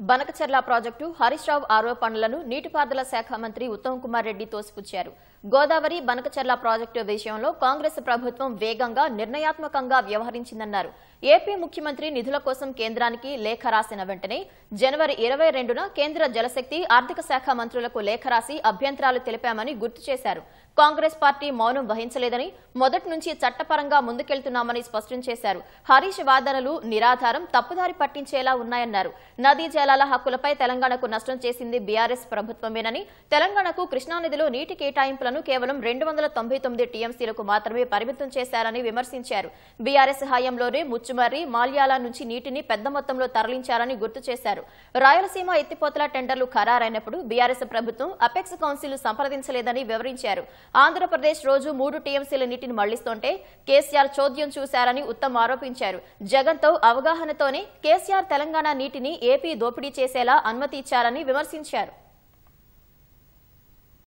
Banakacherla project Harish Rao ఆరోపణలను నీటిపారుదల శాఖ మంత్రి ఉత్తమ్ కుమార్ రెడ్డి తోసిపుచ్చారు. గోదావరి బనకచెర్ల ప్రాజెక్టు విషయంలో కాంగ్రెస్ ప్రభుత్వం వేగంగా నిర్ణయాత్మకంగా వ్యవహరించిందన్నారు. ఏపీ ముఖ్యమంత్రి నిధుల కోసం కేంద్రానికి లేఖ రాసిన వెంటనే జనవరి 22న కేంద్ర జలశక్తి ఆర్థిక శాఖ మంత్రులకు లేఖ రాసి అభ్యంతరాలు తెలిపామని గుర్తు చేశారు. కాంగ్రెస్ పార్టీ మౌనం వహించలేదని, మొదటి నుంచి చట్టపరంగా ముందుకెళ్తున్నామని స్పష్టం చేశారు. హరీష్ వాదనలు నిరాధారం, తప్పుదారి పట్టించేలా ఉన్నాయన్నారు. నదీ జలాల హక్కులపై తెలంగాణకు నష్టం చేసింది బీఆర్ఎస్ ప్రభుత్వమేనని, తెలంగాణకు కృష్ణానదిలో నీటి కేటాయింపులను కేవలం 299 టీఎంసీలకు మాత్రమే పరిమితం చేశారని విమర్శించారు. బీఆర్ఎస్ హయాంలోనే ముచ్చుమర్రి, మాల్యాల నుంచి నీటిని పెద్ద మొత్తంలో తరలించారని గుర్తు చేశారు. రాయలసీమ ఎత్తిపోతల టెండర్లు ఖరారైనప్పుడు బీఆర్ఎస్ ప్రభుత్వం అపెక్స్ కౌన్సిల్ సంప్రదించలేదని వివరించారు. ఆంధ్రప్రదేశ్ రోజు 3 టీఎంసీల నీటిని మళ్లిస్తుంటే కేసీఆర్ చోద్యం చూశారని ఉత్తమ్ ఆరోపించారు. జగన్తో అవగాహనతోనే కేసీఆర్ తెలంగాణ నీటిని ఏపీ దోపిడీ చేసేలా అనుమతి ఇచ్చారని విమర్శించారు.